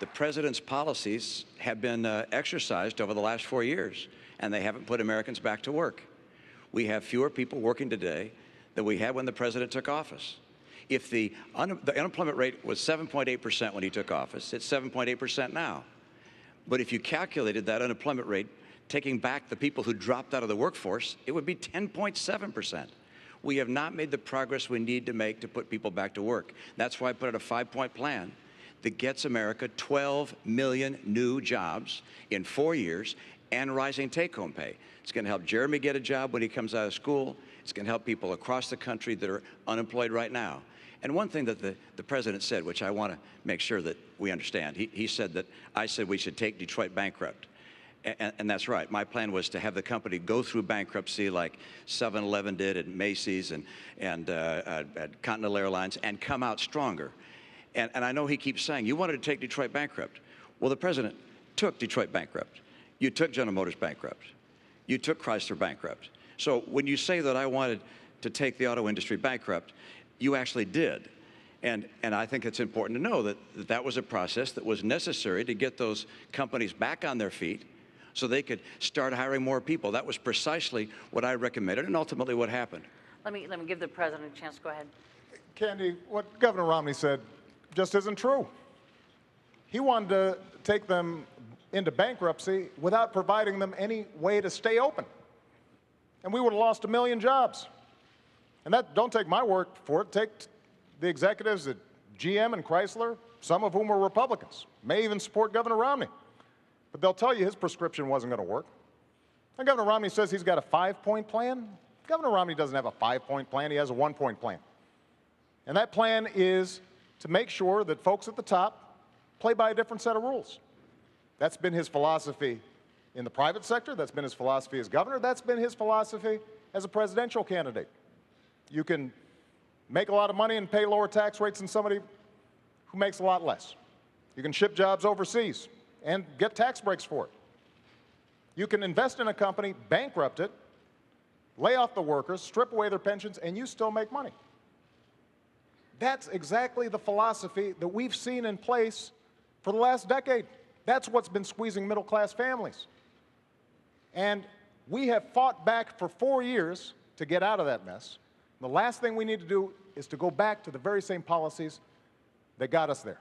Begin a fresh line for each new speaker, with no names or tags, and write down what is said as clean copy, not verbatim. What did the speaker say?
The president's policies have been exercised over the last 4 years, and they haven't put Americans back to work. We have fewer people working today than we had when the president took office. If the unemployment rate was 7.8% when he took office, it's 7.8% now. But if you calculated that unemployment rate, taking back the people who dropped out of the workforce, it would be 10.7%. We have not made the progress we need to make to put people back to work. That's why I put out a 5-point plan that gets America 12 million new jobs in 4 years and rising take-home pay. It's going to help Jeremy get a job when he comes out of school. It's going to help people across the country that are unemployed right now. And one thing that the president said, which I want to make sure that we understand, he said that I said we should take Detroit bankrupt. And that's right. My plan was to have the company go through bankruptcy like 7-Eleven did and Macy's and Continental Airlines and come out stronger. And I know he keeps saying, you wanted to take Detroit bankrupt. Well, the president took Detroit bankrupt. You took General Motors bankrupt. You took Chrysler bankrupt. So when you say that I wanted to take the auto industry bankrupt, you actually did. And I think it's important to know that that was a process that was necessary to get those companies back on their feet so they could start hiring more people. That was precisely what I recommended and ultimately what happened.
Let me give the president a chance. Go ahead.
Candy, what Governor Romney said just isn't true. He wanted to take them into bankruptcy without providing them any way to stay open. And we would have lost 1 million jobs. And that, don't take my word for it, take the executives at GM and Chrysler, some of whom were Republicans, may even support Governor Romney. But they'll tell you his prescription wasn't going to work. And Governor Romney says he's got a 5-point plan. Governor Romney doesn't have a 5-point plan, he has a 1-point plan. And that plan is to make sure that folks at the top play by a different set of rules. That's been his philosophy in the private sector, that's been his philosophy as governor, that's been his philosophy as a presidential candidate. You can make a lot of money and pay lower tax rates than somebody who makes a lot less. You can ship jobs overseas and get tax breaks for it. You can invest in a company, bankrupt it, lay off the workers, strip away their pensions, and you still make money. That's exactly the philosophy that we've seen in place for the last decade. That's what's been squeezing middle-class families. And we have fought back for 4 years to get out of that mess. The last thing we need to do is to go back to the very same policies that got us there.